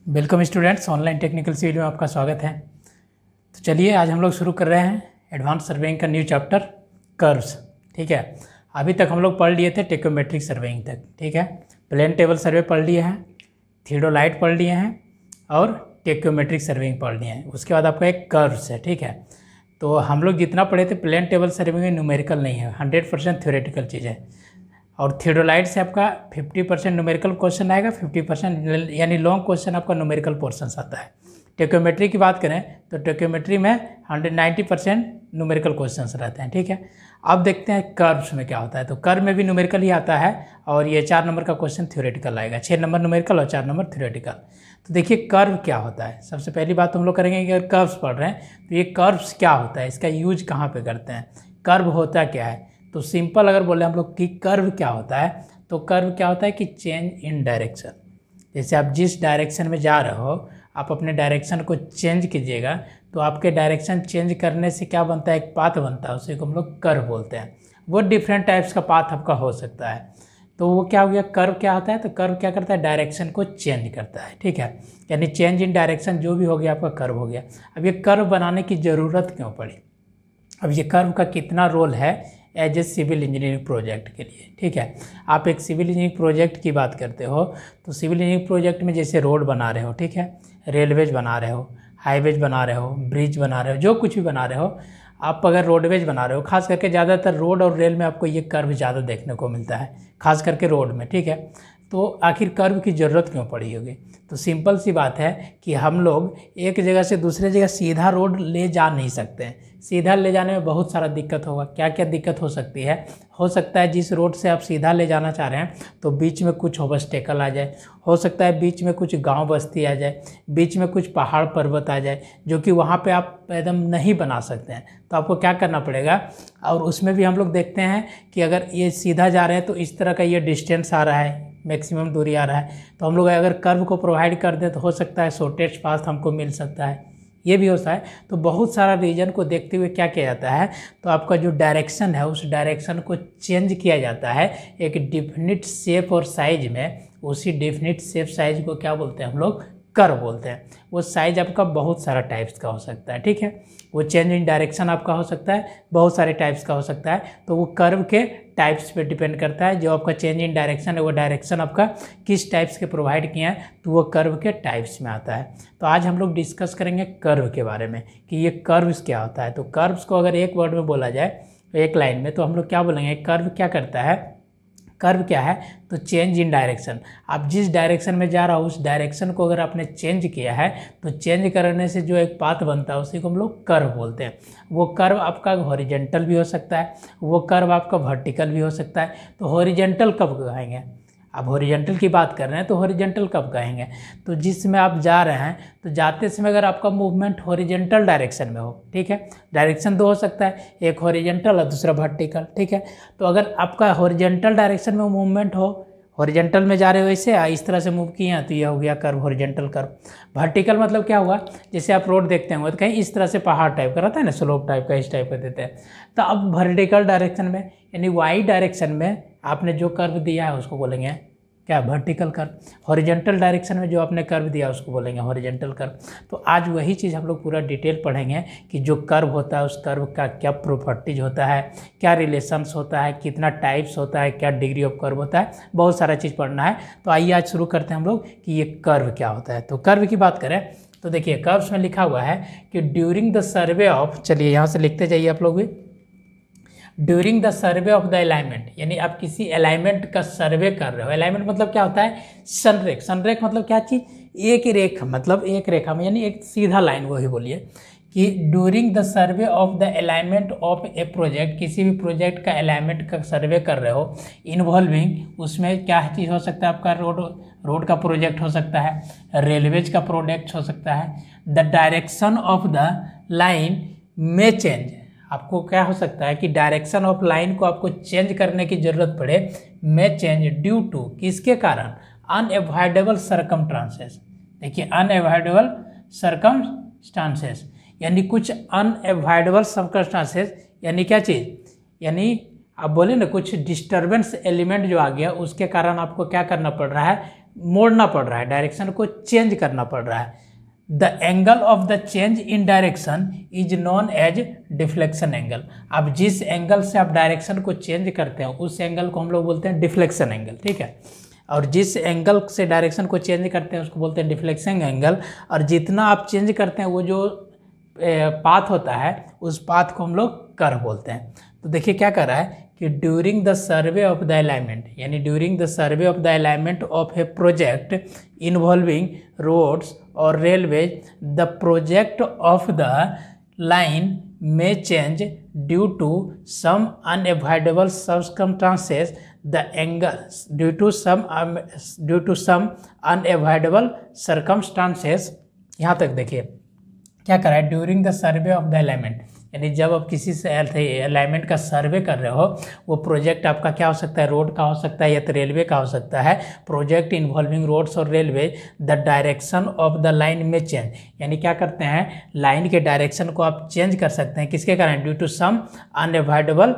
Welcome students, online technical civil में आपका स्वागत है। तो चलिए आज हम लोग शुरू कर रहे हैं एडवांस सर्वेइंग का न्यू चैप्टर कर्व्स। ठीक है, अभी तक हम लोग पढ़ लिए थे टेक्योमेट्रिक सर्वेइंग तक। ठीक है, प्लेन टेबल सर्वे पढ़ लिए हैं, थियोडोलाइट पढ़ लिए हैं और टेक्योमेट्रिक सर्वेइंग पढ़ लिए हैं। उसके बाद आपका एक कर्व्स है। ठीक है, तो हम लोग जितना पढ़े थे प्लेन टेबल सर्वेइंग में न्यूमेरिकल नहीं है, 100% थ्योरेटिकल चीज़ है। और थियोडोलाइट से आपका 50% न्यूमेरिकल क्वेश्चन आएगा, 50% यानी लॉन्ग क्वेश्चन आपका न्यूमेरिकल पोर्शन आता है। टेक्योमेट्री की बात करें तो टेक्योमेट्री में 190% न्यूमेरिकल क्वेश्चंस रहते हैं। ठीक है, अब देखते हैं कर्व्स में क्या होता है। तो कर्व में भी न्यूमेरिकल ही आता है और ये 4 नंबर का क्वेश्चन थ्योरेटिकल आएगा, 6 नंबर न्यूमेरिकल और 4 नंबर थ्योरेटिकल। तो देखिए कर्व क्या होता है। सबसे पहली बात हम लोग करेंगे कि अगर कर्व्स पढ़ रहे हैं तो ये कर्व्स क्या होता है, इसका यूज कहाँ पर करते हैं, कर्व होता क्या है। तो सिंपल अगर बोले हम लोग कि कर्व क्या होता है, तो कर्व क्या होता है कि चेंज इन डायरेक्शन। जैसे आप जिस डायरेक्शन में जा रहे हो आप अपने डायरेक्शन को चेंज कीजिएगा तो आपके डायरेक्शन चेंज करने से क्या बनता है, एक पाथ बनता है, उसी को हम लोग कर्व बोलते हैं। वो डिफरेंट टाइप्स का पाथ आपका हो सकता है। तो वो क्या हो गया, कर्व क्या होता है, तो कर्व क्या करता है, डायरेक्शन को चेंज करता है। ठीक है, यानी चेंज इन डायरेक्शन जो भी हो गया आपका कर्व हो गया। अब ये कर्व बनाने की ज़रूरत क्यों पड़ी, अब ये कर्व का कितना रोल है as a civil engineering project के लिए। ठीक है, आप एक सिविल इंजीनियरिंग प्रोजेक्ट की बात करते हो तो सिविल इंजीनियरिंग प्रोजेक्ट में जैसे रोड बना रहे हो, ठीक है, रेलवेज बना रहे हो, हाईवेज बना रहे हो, ब्रिज बना रहे हो, जो कुछ भी बना रहे हो, आप अगर रोडवेज बना रहे हो, खास करके ज़्यादातर रोड और रेल में आपको ये कर्व ज़्यादा देखने को मिलता है, खास करके रोड में। ठीक है, तो आखिर कर्व की ज़रूरत क्यों पड़ी होगी, तो सिंपल सी बात है कि हम लोग एक जगह से दूसरे जगह सीधा रोड ले जा नहीं सकते हैं। सीधा ले जाने में बहुत सारा दिक्कत होगा। क्या क्या दिक्कत हो सकती है, हो सकता है जिस रोड से आप सीधा ले जाना चाह रहे हैं तो बीच में कुछ ऑब्स्टेकल आ जाए, हो सकता है बीच में कुछ गांव बस्ती आ जाए, बीच में कुछ पहाड़ पर्वत आ जाए जो कि वहाँ पे आप एकदम नहीं बना सकते हैं। तो आपको क्या करना पड़ेगा, और उसमें भी हम लोग देखते हैं कि अगर ये सीधा जा रहे हैं तो इस तरह का ये डिस्टेंस आ रहा है, मैक्सिमम दूरी आ रहा है, तो हम लोग अगर कर्व को प्रोवाइड कर दें तो हो सकता है शॉर्टेस्ट पाथ हमको मिल सकता है, ये भी होता है। तो बहुत सारा रीजन को देखते हुए क्या किया जाता है, तो आपका जो डायरेक्शन है उस डायरेक्शन को चेंज किया जाता है एक डिफिनिट शेप और साइज में। उसी डिफिनिट शेप साइज को क्या बोलते हैं हम लोग, कर्व बोलते हैं। वो साइज आपका बहुत सारा टाइप्स का हो सकता है। ठीक है, वो चेंज इन डायरेक्शन आपका हो सकता है, बहुत सारे टाइप्स का हो सकता है। तो वो कर्व के टाइप्स पे डिपेंड करता है। जो आपका चेंज इन डायरेक्शन है वो डायरेक्शन आपका किस टाइप्स के प्रोवाइड किए हैं, तो वो कर्व के टाइप्स में आता है। तो आज हम लोग डिस्कस करेंगे कर्व के बारे में कि ये कर्व्स क्या होता है। तो कर्व्स को अगर एक वर्ड में बोला जाए, एक लाइन में, तो हम लोग क्या बोलेंगे, कर्व क्या करता है, कर्व क्या है, तो चेंज इन डायरेक्शन। आप जिस डायरेक्शन में जा रहा हो उस डायरेक्शन को अगर आपने चेंज किया है तो चेंज करने से जो एक पाथ बनता है उसी को हम लोग कर्व बोलते हैं। वो कर्व आपका हॉरिजेंटल भी हो सकता है, वो कर्व आपका वर्टिकल भी हो सकता है। तो हॉरिजेंटल कब कहेंगे, अब हॉरिजेंटल की बात कर रहे हैं तो हॉरिजेंटल कब कहेंगे, तो जिसमें आप जा रहे हैं तो जाते समय अगर आपका मूवमेंट हॉरिजेंटल डायरेक्शन में हो, ठीक है, डायरेक्शन 2 हो सकता है, एक हॉरिजेंटल और दूसरा वर्टिकल। ठीक है, तो अगर आपका हॉरिजेंटल डायरेक्शन में मूवमेंट हो, हॉरिजेंटल में जा रहे हो ऐसे इस तरह से मूव किए हैं तो यह हो गया कर्व, हॉरिजेंटल कर्व। वर्टिकल मतलब क्या हुआ, जैसे आप रोड देखते हैं तो कहीं इस तरह से पहाड़ टाइप का रहता है ना, स्लोप टाइप का, इस टाइप का देते हैं। तो अब वर्टिकल डायरेक्शन में यानी वाई डायरेक्शन में आपने जो कर्व दिया है उसको बोलेंगे क्या, वर्टिकल कर्व। हॉरिजेंटल डायरेक्शन में जो आपने कर्व दिया उसको बोलेंगे हॉरिजेंटल कर्व। तो आज वही चीज़ हम लोग पूरा डिटेल पढ़ेंगे कि जो कर्व होता है उस कर्व का क्या प्रॉपर्टीज होता है, क्या रिलेशंस होता है, कितना टाइप्स होता है, क्या डिग्री ऑफ कर्व होता है, बहुत सारा चीज़ पढ़ना है। तो आइए आज शुरू करते हैं हम लोग कि ये कर्व क्या होता है। तो कर्व की बात करें तो देखिए कर्व्स में लिखा हुआ है कि ड्यूरिंग द सर्वे ऑफ, चलिए यहाँ से लिखते जाइए आप लोग भी, during the survey of the alignment, यानी आप किसी अलाइनमेंट का सर्वे कर रहे हो। अलाइनमेंट मतलब क्या होता है, संरेख। संरेख मतलब क्या चीज़, एक रेखा, मतलब एक रेखा में यानी एक सीधा लाइन, वही बोलिए कि during the survey of the alignment of a project, किसी भी प्रोजेक्ट का अलाइनमेंट का सर्वे कर रहे हो, इन्वॉल्विंग, उसमें क्या चीज़ हो सकता है आपका, रोड का प्रोजेक्ट हो सकता है, रेलवेज का प्रोजेक्ट हो सकता है। The direction of the line में चेंज, आपको क्या हो सकता है कि डायरेक्शन ऑफ लाइन को आपको चेंज करने की जरूरत पड़े, में चेंज ड्यू टू, किसके कारण, अनएवॉइडेबल सर्कमस्टांसेस। देखिए अनएवॉइडेबल सर्कमस्टांसेस यानी कुछ अनएवॉइडेबल सर्कमस्टांसेस यानी क्या चीज़, यानी आप बोले ना कुछ डिस्टर्बेंस एलिमेंट जो आ गया उसके कारण आपको क्या करना पड़ रहा है, मोड़ना पड़ रहा है, डायरेक्शन को चेंज करना पड़ रहा है। The angle of the change in direction is known as deflection angle. अब जिस एंगल से आप डायरेक्शन को चेंज करते हैं उस एंगल को हम लोग बोलते हैं डिफ्लेक्शन एंगल, ठीक है। और जिस एंगल से डायरेक्शन को चेंज करते हैं उसको बोलते हैं डिफ्लेक्शन एंगल। और जितना आप चेंज करते हैं वो जो पाथ होता है उस पाथ को हम लोग कर्व बोलते हैं। तो देखिए क्या कर रहा है कि during the survey of the alignment, यानी during the survey of the alignment of a project involving roads और railways, the project of the line may change due to some unavoidable circumstances. The angle due to some unavoidable circumstances। यहाँ तक देखिए क्या कर रहा है, during the survey of the alignment, यानी जब आप किसी से अलाइनमेंट का सर्वे कर रहे हो, वो प्रोजेक्ट आपका क्या हो सकता है, रोड का हो सकता है या तो रेलवे का हो सकता है। प्रोजेक्ट इन्वॉल्विंग रोड्स और railway, the direction of the line में चेंज, यानी क्या करते हैं, लाइन के डायरेक्शन को आप चेंज कर सकते हैं किसके कारण, ड्यू टू सम अनअवॉइडेबल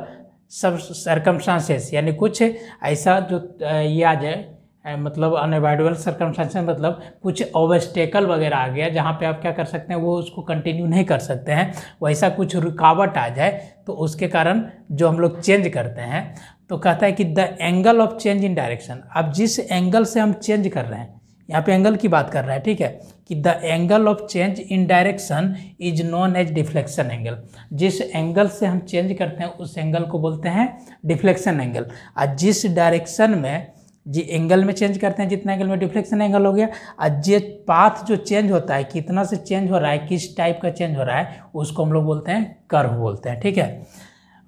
सब सर्कमस्टांसेस, यानी कुछ ऐसा जो ये आ जाए, मतलब अनअवॉइडेबल सर्कमस्टांसेस मतलब कुछ ऑब्स्टेकल वगैरह आ गया जहाँ पे आप क्या कर सकते हैं, वो उसको कंटिन्यू नहीं कर सकते हैं, वैसा कुछ रुकावट आ जाए तो उसके कारण जो हम लोग चेंज करते हैं। तो कहता है कि the angle of change in direction, अब जिस एंगल से हम चेंज कर रहे हैं, यहाँ पे एंगल की बात कर रहा है, ठीक है, कि the angle of change in direction is known as deflection angle. जिस एंगल से हम चेंज करते हैं उस एंगल को बोलते हैं डिफ्लेक्शन एंगल। और जिस डायरेक्शन में जी एंगल में चेंज करते हैं, जितना एंगल में डिफ्लेक्शन एंगल हो गया। और जे पाथ जो चेंज होता है, कितना से चेंज हो रहा है, किस टाइप का चेंज हो रहा है, उसको हम लोग बोलते हैं कर्व बोलते हैं, ठीक है।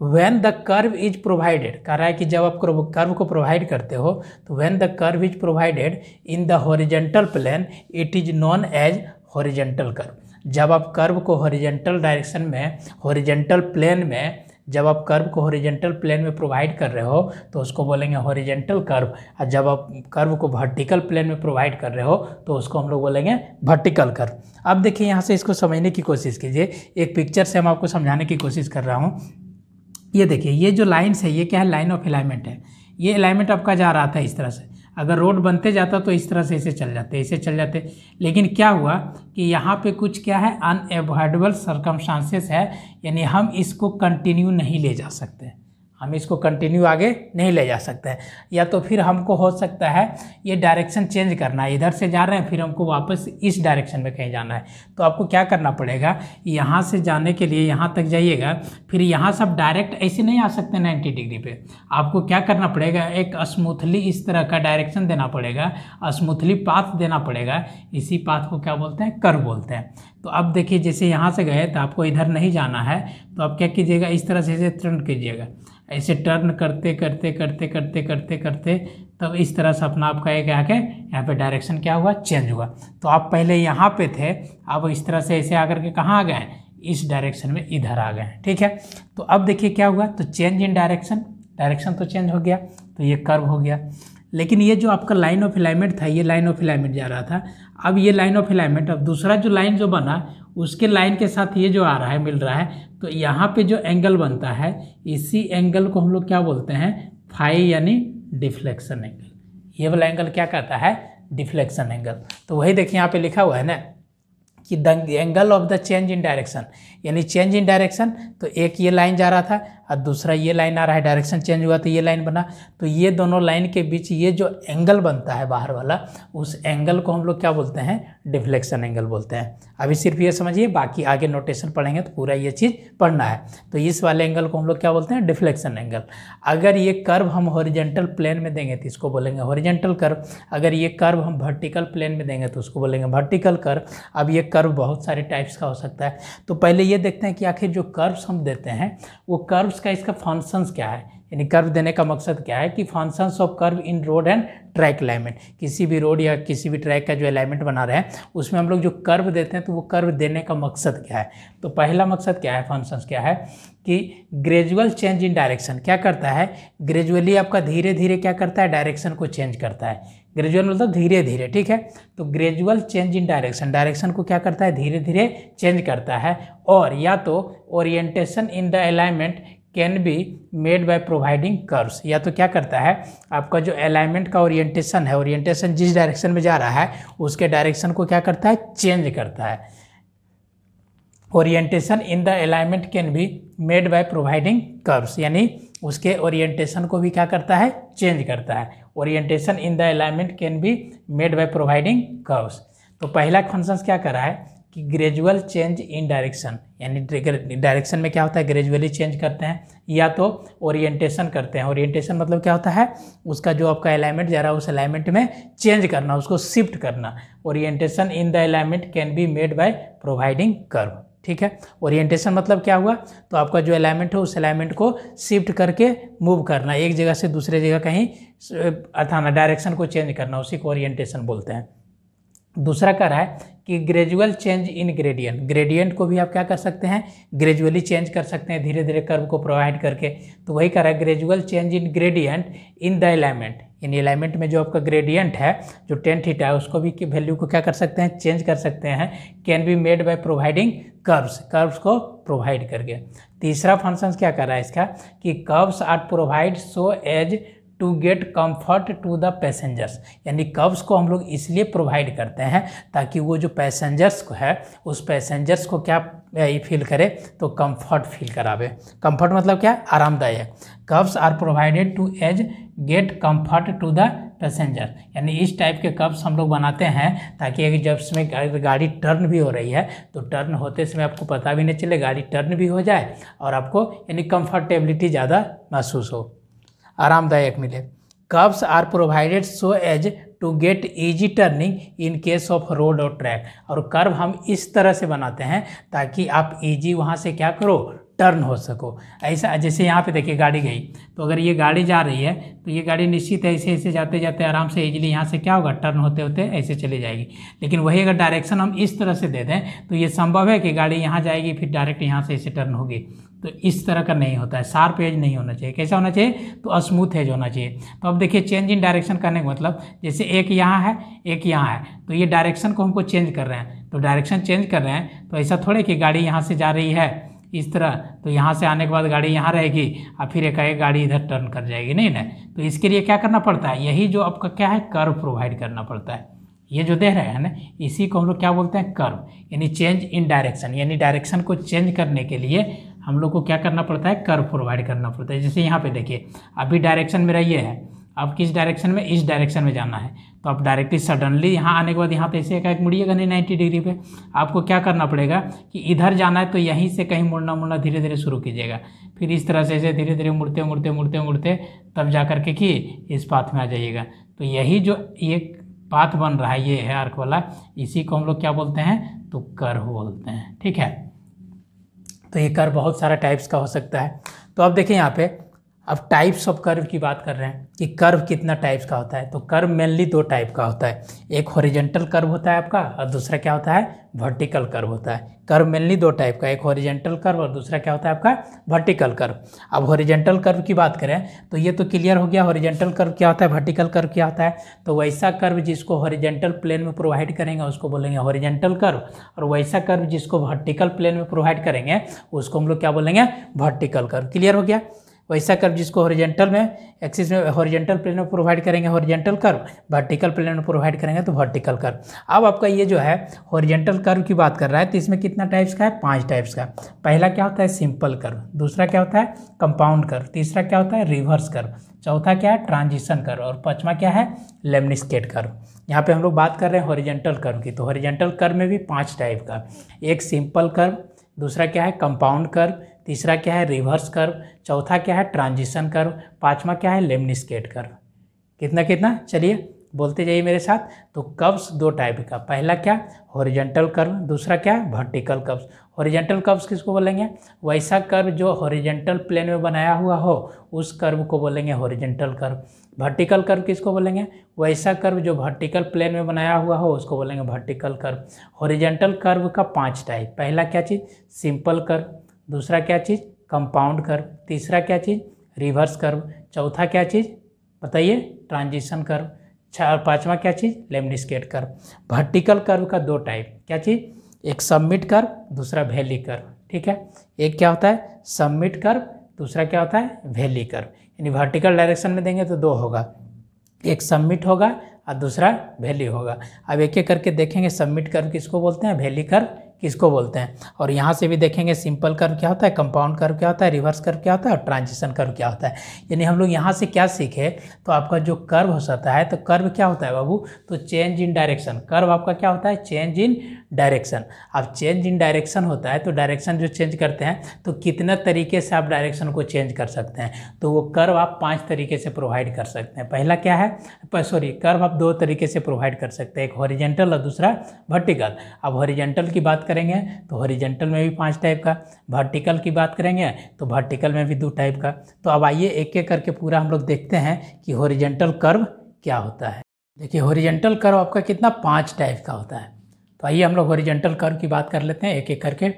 When the curve is provided, कह रहा है कि जब आप कर्व को प्रोवाइड करते हो तो when the curve is provided in the horizontal plane it is known as horizontal curve. जब आप कर्व को हॉरिजॉन्टल डायरेक्शन में, हॉरिजॉन्टल प्लेन में, जब आप कर्व को हॉरिजॉन्टल प्लेन में प्रोवाइड कर रहे हो तो उसको बोलेंगे हॉरिजॉन्टल कर्व। और जब आप कर्व को वर्टिकल प्लेन में प्रोवाइड कर रहे हो तो उसको हम लोग बोलेंगे वर्टिकल कर्व। अब देखिए यहाँ से इसको समझने की कोशिश कीजिए, एक पिक्चर से हम आपको समझाने की कोशिश कर रहा हूँ। ये देखिए, ये जो लाइन्स है ये क्या है, लाइन ऑफ अलाइनमेंट है। ये अलाइनमेंट आपका जा रहा था इस तरह से, अगर रोड बनते जाता तो इस तरह से ऐसे चल जाते, ऐसे चल जाते। लेकिन क्या हुआ कि यहाँ पे कुछ क्या है, अनअवॉइडेबल सर्कमस्टांसेस है, यानी हम इसको कंटिन्यू नहीं ले जा सकते, हम इसको कंटिन्यू आगे नहीं ले जा सकते हैं। या तो फिर हमको हो सकता है ये डायरेक्शन चेंज करना है, इधर से जा रहे हैं फिर हमको वापस इस डायरेक्शन में कहीं जाना है, तो आपको क्या करना पड़ेगा, यहाँ से जाने के लिए यहाँ तक जाइएगा, फिर यहाँ से आप डायरेक्ट ऐसे नहीं आ सकते 90 डिग्री पे, आपको क्या करना पड़ेगा, एक स्मूथली इस तरह का डायरेक्शन देना पड़ेगा, स्मूथली पाथ देना पड़ेगा। इसी पाथ को क्या बोलते हैं, कर्व बोलते हैं। तो अब देखिए, जैसे यहाँ से गए तो आपको इधर नहीं जाना है, तो आप क्या कीजिएगा, इस तरह से ऐसे टर्न कीजिएगा, ऐसे टर्न करते करते करते करते करते करते तब इस तरह से अपना आपका एक आके यहाँ पे डायरेक्शन क्या हुआ, चेंज हुआ। तो आप पहले यहाँ पे थे, अब इस तरह से ऐसे आकर के कहाँ आ गए, इस डायरेक्शन में इधर आ गए, ठीक है। तो अब देखिए क्या हुआ, तो चेंज इन डायरेक्शन, डायरेक्शन तो चेंज हो गया, तो ये कर्व हो गया। लेकिन ये जो आपका लाइन ऑफ अलाइनमेंट था, ये लाइन ऑफ अलाइनमेंट जा रहा था, अब ये लाइन ऑफ अलाइनमेंट, अब दूसरा जो लाइन जो बना उसके लाइन के साथ ये जो आ रहा है, मिल रहा है, तो यहाँ पे जो एंगल बनता है, इसी एंगल को हम लोग क्या बोलते हैं, फाई, यानी डिफ्लेक्शन एंगल। ये वाला एंगल क्या कहता है, डिफ्लेक्शन एंगल। तो वही देखिए यहाँ पे लिखा हुआ है ना कि the angle of the change in direction, यानी चेंज इन डायरेक्शन, तो एक ये लाइन जा रहा था और दूसरा ये लाइन आ रहा है, डायरेक्शन चेंज हुआ तो ये लाइन बना। तो ये दोनों लाइन के बीच ये जो एंगल बनता है बाहर वाला, उस एंगल को हम लोग क्या बोलते हैं, डिफ्लेक्शन एंगल बोलते हैं। अभी सिर्फ ये समझिए, बाकी आगे नोटेशन पढ़ेंगे तो पूरा ये चीज़ पढ़ना है। तो इस वाले एंगल को हम लोग क्या बोलते हैं, डिफ्लेक्शन एंगल। अगर ये कर्व हम हॉरिजॉन्टल प्लेन में देंगे तो इसको बोलेंगे हॉरिजॉन्टल कर्व, अगर ये कर्व हम वर्टिकल प्लेन में देंगे तो उसको बोलेंगे वर्टिकल कर्व। अब ये कर्व बहुत सारे टाइप्स का हो सकता है, तो पहले ये देखते हैं कि आखिर जो कर्व्स हम देते हैं वो कर्व्स का इसका फंक्शंस क्या है, यानी कर्व देने का मकसद क्या है, कि functions of curve in road and track alignment. किसी भी रोड या किसी भी ट्रैक का जो अलाइनमेंट बना रहे हैं उसमें हम लोग जो कर्व देते हैं तो वो कर्व देने का मकसद क्या है। तो पहला मकसद क्या है, फंक्शंस क्या है, कि ग्रेजुअल चेंज इन डायरेक्शन क्या करता है, ग्रेजुअली आपका धीरे धीरे क्या करता है, डायरेक्शन को चेंज करता है। ग्रेजुअल मतलब धीरे धीरे, ठीक है। तो gradual change in direction, direction को क्या करता है, धीरे धीरे चेंज करता है। और या तो orientation in the alignment can be made by providing curves. या तो क्या करता है, आपका जो अलाइनमेंट का ओरिएंटेशन है, ओरिएंटेशन जिस डायरेक्शन में जा रहा है उसके डायरेक्शन को क्या करता है, चेंज करता है। Orientation in the alignment can be made by providing curves, यानी उसके ओरिएंटेशन को भी क्या करता है, चेंज करता है। Orientation in the alignment can be made by providing curves. तो पहला फंक्शन क्या कर रहा है कि ग्रेजुअल चेंज इन डायरेक्शन, यानी डायरेक्शन में क्या होता है, ग्रेजुअली चेंज करते हैं, या तो ओरिएंटेशन करते हैं। ओरिएंटेशन मतलब क्या होता है, उसका जो आपका अलाइनमेंट जा रहा है उस अलाइनमेंट में चेंज करना, उसको शिफ्ट करना। Orientation in the alignment can be made by providing curve. ठीक है, ओरिएंटेशन मतलब क्या हुआ, तो आपका जो अलाइनमेंट है उस अलाइनमेंट को शिफ्ट करके मूव करना, एक जगह से दूसरे जगह कहीं अर्थात डायरेक्शन को चेंज करना, उसी को ओरिएंटेशन बोलते हैं। दूसरा क्या रहा है कि gradual change in gradient. Gradient को भी आप क्या कर सकते हैं, ग्रेजुअली चेंज कर सकते हैं, धीरे धीरे कर्व को प्रोवाइड करके। तो वही कर रहा है gradual change in gradient in the alignment. In alignment में जो आपका ग्रेडियंट है, जो टेन थीटा है, उसको भी की वैल्यू को क्या कर सकते हैं, चेंज कर सकते हैं। Can be made by providing curves, curves को प्रोवाइड करके। तीसरा फंक्शन क्या कर रहा है इसका कि curves are provide so as to get comfort to the passengers, यानी कर्व्स को हम लोग इसलिए प्रोवाइड करते हैं ताकि वो जो पैसेंजर्स को है उस पैसेंजर्स को क्या फील करे, तो कंफर्ट फील करावे। कंफर्ट मतलब क्या, आरामदायक। Curves are provided to as get comfort to the passenger, यानी इस टाइप के कर्व्स हम लोग बनाते हैं ताकि जब इसमें गाड़ी टर्न भी हो रही है तो टर्न होते समय आपको पता भी नहीं चले, गाड़ी टर्न भी हो जाए और आपको यानी कंफर्टेबिलिटी ज़्यादा महसूस हो, आरामदायक मिले। Curves are provided so as to get easy turning in case of road और ट्रैक। और कर्व हम इस तरह से बनाते हैं ताकि आप इजी वहाँ से क्या करो, टर्न हो सको। ऐसा जैसे यहाँ पे देखिए गाड़ी गई, तो अगर ये गाड़ी जा रही है तो ये गाड़ी निश्चित ऐसे ऐसे जाते जाते आराम से इजीली यहाँ से क्या होगा, टर्न होते होते ऐसे चली जाएगी। लेकिन वही अगर डायरेक्शन हम इस तरह से दे दें तो ये संभव है कि गाड़ी यहाँ जाएगी फिर डायरेक्ट यहाँ से ऐसे टर्न होगी। तो इस तरह का नहीं होता है, शार्प एज नहीं होना चाहिए। कैसा होना चाहिए, तो स्मूथ एज होना चाहिए। तो अब देखिए चेंज इन डायरेक्शन करने का मतलब जैसे एक यहाँ है एक यहाँ है, तो ये डायरेक्शन को हमको चेंज कर रहे हैं। तो डायरेक्शन चेंज कर रहे हैं तो ऐसा थोड़े कि गाड़ी यहाँ से जा रही है इस तरह, तो यहाँ से आने के बाद गाड़ी यहाँ रहेगी और फिर एकाएक गाड़ी इधर टर्न कर जाएगी, नहीं ना। तो इसके लिए क्या करना पड़ता है, यही जो आपका क्या है, कर्व प्रोवाइड करना पड़ता है। ये जो दे रहे हैं ना, इसी को हम लोग क्या बोलते हैं, कर्व, यानी चेंज इन डायरेक्शन। यानी डायरेक्शन को चेंज करने के लिए हम लोग को क्या करना पड़ता है, कर्व प्रोवाइड करना पड़ता है। जैसे यहाँ पे देखिए अभी डायरेक्शन मेरा ये है, अब किस डायरेक्शन में, इस डायरेक्शन में जाना है, तो आप डायरेक्टली सडनली यहाँ आने के बाद यहाँ पे ऐसे एक मुड़िएगा नहीं 90 डिग्री पे। आपको क्या करना पड़ेगा कि इधर जाना है तो यहीं से कहीं मुड़ना धीरे धीरे शुरू कीजिएगा, फिर इस तरह से धीरे धीरे मुड़ते तब जा कर के कि इस पाथ में आ जाइएगा। तो यही जो एक पाथ बन रहा है, ये है आर्क वाला, इसी को हम लोग क्या बोलते हैं, तो कर्व बोलते हैं। ठीक है, तो ये कर्व बहुत सारा टाइप्स का हो सकता है। तो अब देखिए यहाँ पे अब टाइप्स ऑफ कर्व की बात कर रहे हैं कि कर्व कितना टाइप्स का होता है। तो कर्व मेनली दो टाइप का होता है, एक हॉरिजॉन्टल कर्व होता है आपका और दूसरा क्या होता है, वर्टिकल कर्व होता है। कर्व मेनली दो टाइप का, एक हॉरिजॉन्टल कर्व और दूसरा क्या होता है आपका, वर्टिकल कर्व। अब हॉरिजॉन्टल कर्व की बात करें तो ये तो क्लियर हो गया, हॉरिजॉन्टल कर्व क्या होता है, वर्टिकल कर्व क्या होता है। तो वैसा कर्व जिसको हॉरिजॉन्टल प्लेन में प्रोवाइड करेंगे उसको बोलेंगे हॉरिजॉन्टल कर्व, और वैसा कर्व जिसको वर्टिकल प्लेन में प्रोवाइड करेंगे उसको हम लोग क्या बोलेंगे, वर्टिकल कर्व। क्लियर हो गया, वैसा कर्व जिसको हॉरिजॉन्टल में एक्सिस में हॉरिजॉन्टल प्लेन में प्रोवाइड करेंगे हॉरिजॉन्टल कर्व, वर्टिकल प्लेन में प्रोवाइड करेंगे तो वर्टिकल कर्व। अब आपका ये जो है हॉरिजॉन्टल कर्व की बात कर रहा है तो इसमें कितना टाइप्स का है, 5 टाइप्स का। पहला क्या होता है, सिंपल कर्व, दूसरा क्या होता है, कंपाउंड कर्व, तीसरा क्या होता है, रिवर्स कर्व, चौथा क्या है, ट्रांजिशन कर्व, और पांचवा क्या है, लेमनिस्केट कर्व। यहाँ पे हम लोग बात कर रहे हैं हॉरिजॉन्टल कर्व की। तो हॉरिजॉन्टल कर्व में भी 5 टाइप का, एक सिंपल कर्व, दूसरा क्या है, कंपाउंड कर्व, तीसरा क्या है, रिवर्स कर्व, चौथा क्या है, ट्रांजिशन कर्व, पांचवा क्या है, लेमनिस्केट कर्व। कितना कितना, चलिए बोलते जाइए मेरे साथ। तो कर्व्स दो टाइप का, पहला क्या, हॉरिजॉन्टल कर्व, दूसरा क्या, वर्टिकल कर्व्स। हॉरिजॉन्टल कर्व्स किसको बोलेंगे, वैसा कर्व जो हॉरिजॉन्टल प्लेन में बनाया हुआ हो उस कर्व को बोलेंगे हॉरिजॉन्टल कर्व। वर्टिकल कर्व किसको बोलेंगे, वैसा कर्व जो वर्टिकल प्लेन में बनाया हुआ हो उसको बोलेंगे वर्टिकल कर्व। हॉरिजॉन्टल कर्व का 5 टाइप, पहला क्या चीज़, सिंपल कर्व, दूसरा क्या चीज़, कंपाउंड कर्व, तीसरा क्या चीज़, रिवर्स कर्व, चौथा क्या चीज़ बताइए, ट्रांजिशन कर्व, पांचवा क्या चीज़, लेमनिस्केट कर्व। वर्टिकल कर्व का 2 टाइप, क्या चीज़, एक सबमिट कर्व, दूसरा वैली कर्व। ठीक है, एक क्या होता है, सबमिट कर्व, दूसरा क्या होता है वैली कर्व। यानी वर्टिकल डायरेक्शन में देंगे तो 2 होगा, एक सबमिट होगा और दूसरा वैली होगा। अब एक एक करके देखेंगे सबमिट कर्व किसको बोलते हैं, वैली कर्व किसको बोलते हैं। और यहाँ से भी देखेंगे सिंपल कर्व क्या होता है, कंपाउंड कर्व क्या होता है, रिवर्स कर्व क्या होता है और ट्रांजिशन कर्व क्या होता है। यानी हम लोग यहाँ से क्या सीखे, तो आपका जो कर्व हो सकता है, तो कर्व क्या होता है बाबू, तो चेंज इन डायरेक्शन। कर्व आपका क्या होता है, चेंज इन डायरेक्शन। अब चेंज इन डायरेक्शन होता है तो डायरेक्शन जो चेंज करते हैं तो कितना तरीके से आप डायरेक्शन को चेंज कर सकते हैं, तो वो कर्व आप 5 तरीके से प्रोवाइड कर सकते हैं। पहला क्या है, कर्व आप 2 तरीके से प्रोवाइड कर सकते हैं, एक हॉरिजेंटल और दूसरा वर्टिकल। अब हॉरिजेंटल की बात करेंगे तो हॉरिजेंटल में भी 5 टाइप का, वर्टिकल की बात करेंगे तो वर्टिकल में भी 2 टाइप का। तो अब आइए एक एक करके पूरा हम लोग देखते हैं कि हॉरिजेंटल कर्व क्या होता है। देखिए हॉरिजेंटल कर्व आपका कितना 5 टाइप का होता है। तो आइए हम लोग हॉरिजेंटल कर्व की बात कर लेते हैं एक एक करके।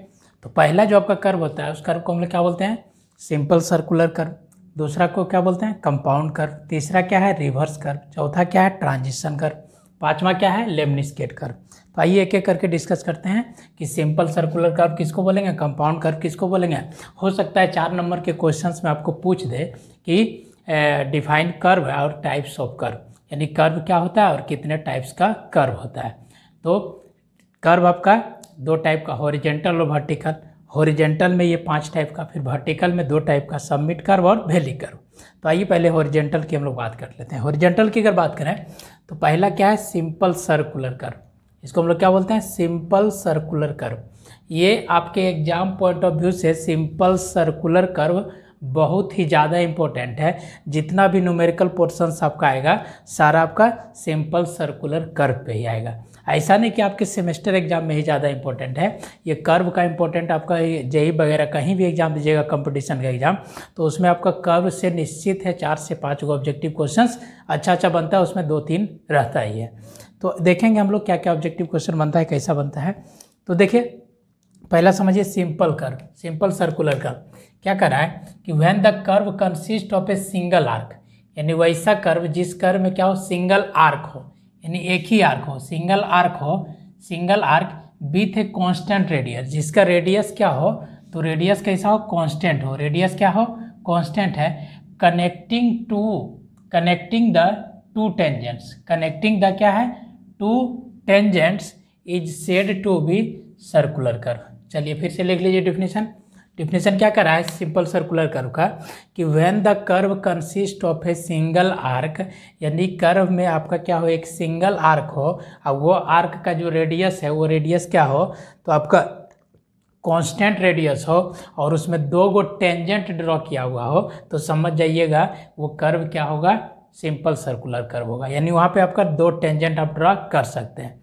तो पहला जो आपका कर्व होता है उस कर्व को हम लोग क्या बोलते हैं, सिंपल सर्कुलर कर्व। दूसरा को क्या बोलते हैं, कंपाउंड कर्व। तीसरा क्या है, रिवर्स कर्व। चौथा क्या है, ट्रांजिशन कर्व। पांचवा क्या है, लेमनिस्केट कर्व। तो आइए एक एक करके डिस्कस करते हैं कि सिंपल सर्कुलर कर्व किसको बोलेंगे, कंपाउंड कर्व किसको बोलेंगे। हो सकता है 4 नंबर के क्वेश्चंस में आपको पूछ दे कि डिफाइन कर्व और टाइप्स ऑफ कर्व, यानी कर्व क्या होता है और कितने टाइप्स का कर्व होता है। तो कर्व आपका 2 टाइप का, हॉरिजेंटल और वर्टिकल। हॉरिजेंटल में ये 5 टाइप का, फिर वर्टिकल में 2 टाइप का, सबमिट कर्व और वैली कर्व। तो आइए पहले हॉरिजेंटल की हम लोग बात कर लेते हैं। हॉरिजेंटल की अगर बात करें तो पहला क्या है, सिंपल सर्कुलर कर्व। इसको हम लोग क्या बोलते हैं, सिंपल सर्कुलर कर्व। ये आपके एग्जाम पॉइंट ऑफ व्यू से सिंपल सर्कुलर कर्व बहुत ही ज़्यादा इम्पोर्टेंट है। जितना भी न्यूमेरिकल पोर्शंस आपका आएगा सारा आपका सिंपल सर्कुलर कर्व पे ही आएगा। ऐसा नहीं कि आपके सेमेस्टर एग्जाम में ही ज़्यादा इंपॉर्टेंट है, ये कर्व का इंपॉर्टेंट आपका जेई वगैरह कहीं भी एग्जाम दीजिएगा कंपटीशन का एग्जाम, तो उसमें आपका कर्व से निश्चित है 4 से 5 को ऑब्जेक्टिव क्वेश्चंस अच्छा बनता है, उसमें 2-3 रहता ही है। तो देखेंगे हम लोग क्या क्या ऑब्जेक्टिव क्वेश्चन बनता है, कैसा बनता है। तो देखिए पहला समझिए simple curve, simple circular curve क्या कर रहा है कि when the curve consist of a single arc, यानी वैसा कर्व जिस कर्व में क्या हो, सिंगल आर्क हो, यानी एक ही आर्क हो, सिंगल आर्क हो, single arc with a constant radius, जिसका रेडियस क्या हो, तो रेडियस कैसा हो, कांस्टेंट हो। रेडियस क्या हो, कांस्टेंट है। Connecting the 2 tangents, connecting the क्या है, 2 tangents is said to be circular curve. चलिए फिर से लिख लीजिए डेफिनेशन। डेफिनेशन क्या कर रहा है सिंपल सर्कुलर कर्व का कि when the curve consist of a single arc, यानी कर्व में आपका क्या हो, एक सिंगल आर्क हो और वो आर्क का जो रेडियस है वो रेडियस क्या हो, तो आपका कांस्टेंट रेडियस हो और उसमें 2 गो टेंजेंट ड्रॉ किया हुआ हो, तो समझ जाइएगा वो कर्व क्या होगा, सिंपल सर्कुलर कर्व होगा। यानी वहाँ पे आपका 2 टेंजेंट आप ड्रॉ कर सकते हैं।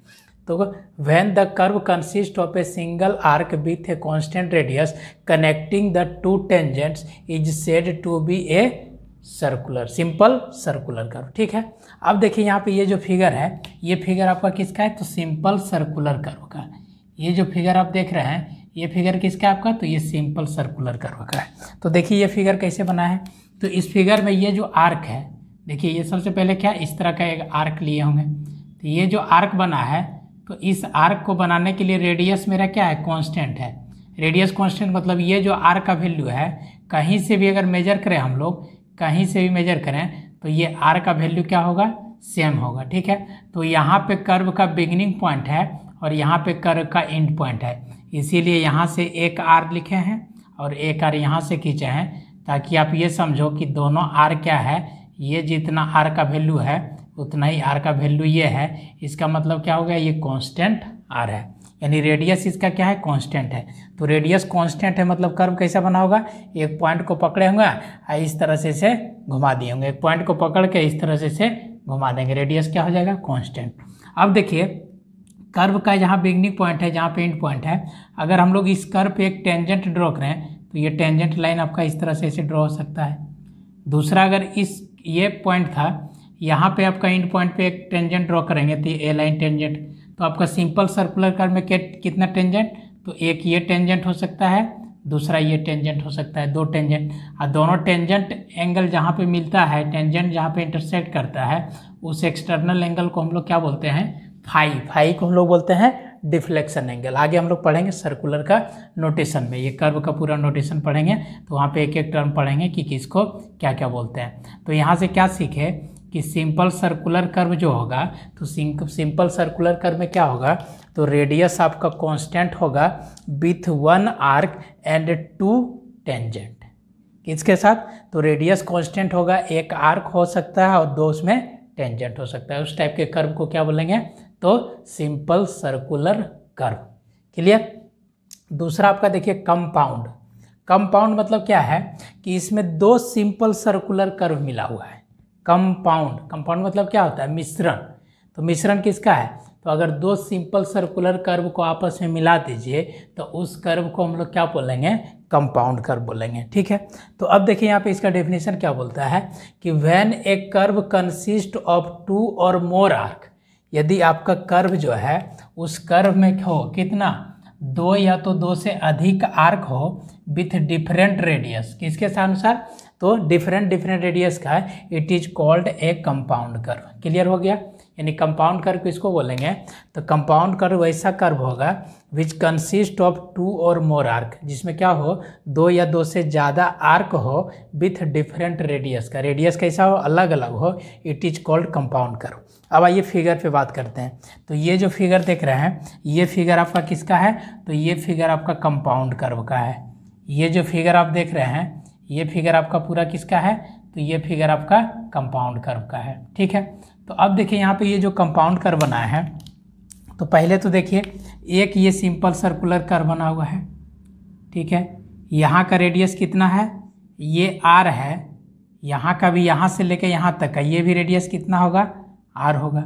तो when the curve consist of a single arc with a constant radius connecting the 2 tangents is said to be a circular, simple circular curve. ठीक है, अब देखिए यहाँ पे ये जो फिगर है, ये फिगर आपका किसका है, तो सिंपल सर्कुलर कर्व का। ये जो फिगर आप देख रहे हैं ये फिगर किसका है आपका, तो ये सिंपल सर्कुलर कर्व का है। तो देखिए ये फिगर कैसे बना है, तो इस फिगर में ये जो आर्क है, देखिए ये सबसे पहले क्या इस तरह का एक आर्क लिए होंगे, तो ये जो आर्क बना है, तो इस आर्क को बनाने के लिए रेडियस मेरा क्या है, कांस्टेंट है। रेडियस कांस्टेंट मतलब ये जो आर्क का वैल्यू है, कहीं से भी अगर मेजर करें हम लोग, कहीं से भी मेजर करें तो ये आर्क का वैल्यू क्या होगा, सेम होगा। ठीक है, तो यहाँ पे कर्व का बिगिनिंग पॉइंट है और यहाँ पे कर्व का एंड पॉइंट है, इसीलिए यहाँ से एक आर लिखे हैं और एक आर यहाँ से खींचे हैं, ताकि आप ये समझो कि दोनों आर क्या है, ये जितना आर का वैल्यू है उतना ही आर का वैल्यू ये है। इसका मतलब क्या हो गया, ये कांस्टेंट आर है, यानी रेडियस इसका क्या है, कांस्टेंट है। तो रेडियस कांस्टेंट है मतलब कर्व कैसा बना होगा, एक पॉइंट को पकड़े होंगे और इस तरह से इसे घुमा दिए होंगे, एक पॉइंट को पकड़ के इस तरह से इसे घुमा देंगे, रेडियस क्या हो जाएगा, कांस्टेंट। अब देखिए कर्व का जहाँ बिगनिंग पॉइंट है, जहाँ पे एंड पॉइंट है, अगर हम लोग इस कर्व पे एक टेंजेंट ड्रॉ करें तो ये टेंजेंट लाइन आपका इस तरह से इसे ड्रॉ हो सकता है। दूसरा अगर इस ये पॉइंट था, यहाँ पे आपका एंड पॉइंट पे एक टेंजेंट ड्रॉ करेंगे तो ए लाइन टेंजेंट, तो आपका सिंपल सर्कुलर कर्व में कितना टेंजेंट, तो एक ये टेंजेंट हो सकता है, दूसरा ये टेंजेंट हो सकता है, 2 टेंजेंट। और दोनों टेंजेंट एंगल जहाँ पे मिलता है, टेंजेंट जहाँ पे इंटरसेक्ट करता है, उस एक्सटर्नल एंगल को हम लोग क्या बोलते हैं, फाई। फाई को हम लोग बोलते हैं डिफ्लेक्शन एंगल। आगे हम लोग पढ़ेंगे सर्कुलर का नोटेशन में, ये कर्व का पूरा नोटेशन पढ़ेंगे तो वहाँ पे एक एक टर्म पढ़ेंगे कि किसको क्या क्या बोलते हैं। तो यहाँ से क्या सीखे कि सिंपल सर्कुलर कर्व जो होगा, तो सिंपल सर्कुलर कर्व में क्या होगा, तो रेडियस आपका कांस्टेंट होगा विथ 1 आर्क एंड 2 टेंजेंट। किसके साथ, तो रेडियस कांस्टेंट होगा, एक आर्क हो सकता है और 2 उसमें टेंजेंट हो सकता है। उस टाइप के कर्व को क्या बोलेंगे, तो सिंपल सर्कुलर कर्व। क्लियर। दूसरा आपका देखिए कंपाउंड। कंपाउंड मतलब क्या है कि इसमें 2 सिंपल सर्कुलर कर्व मिला हुआ है। कंपाउंड मतलब क्या होता है, मिश्रण। तो मिश्रण किसका है, तो अगर 2 सिंपल सर्कुलर कर्व को आपस में मिला दीजिए तो उस कर्व को हम लोग क्या बोलेंगे, कंपाउंड कर्व बोलेंगे। ठीक है। तो अब देखिए यहाँ पे इसका डेफिनेशन क्या बोलता है कि when A curve consist of 2 और मोर आर्क, यदि आपका कर्व जो है उस कर्व में हो कितना, 2 या तो 2 से अधिक आर्क हो विथ डिफरेंट रेडियस, किसके अनुसार, तो डिफरेंट रेडियस का है, it is called a compound curve. Clear हो गया। यानी कंपाउंड कर्व किसको बोलेंगे, तो कंपाउंड कर्व वैसा कर्व होगा विच कंसिस्ट ऑफ 2 और मोर आर्क, जिसमें क्या हो, 2 या 2 से ज़्यादा आर्क हो विथ डिफरेंट रेडियस का, रेडियस कैसा हो, अलग अलग हो, it is called compound curve. अब आइए फिगर पे बात करते हैं। तो ये जो फिगर देख रहे हैं, ये फिगर आपका किसका है, तो ये फिगर आपका कंपाउंड कर्व का है। ये जो फिगर आप देख रहे हैं, ये फिगर आपका पूरा किसका है, तो ये फिगर आपका कंपाउंड कर्व का है। ठीक है। तो अब देखिए यहाँ पे ये जो कंपाउंड कर्व बनाया है, तो पहले तो देखिए एक ये सिंपल सर्कुलर कर्व बना हुआ है। ठीक है। यहाँ का रेडियस कितना है, ये आर है, यहाँ का भी यहाँ से लेकर यहाँ तक का ये भी रेडियस कितना होगा, आर होगा।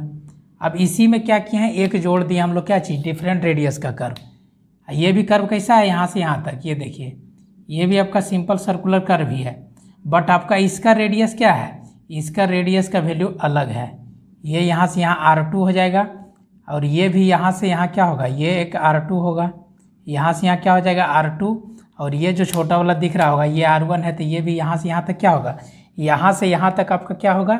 अब इसी में क्या किया है, एक जोड़ दिया हम लोग, क्या चीज़, डिफरेंट रेडियस का कर्व। ये भी कर्व कैसा है, यहाँ से यहाँ तक, ये देखिए ये भी आपका सिंपल सर्कुलर कर्व ही है, बट आपका इसका रेडियस क्या है, इसका रेडियस का वैल्यू अलग है। ये यहाँ से यहाँ R2 हो जाएगा और ये भी यहाँ से यहाँ क्या होगा, ये एक R2 होगा, यहाँ से यहाँ क्या हो जाएगा R2, और ये जो छोटा वाला दिख रहा होगा ये R1 है, तो ये भी यहाँ से यहाँ तक क्या होगा, यहाँ से यहाँ तक आपका क्या होगा,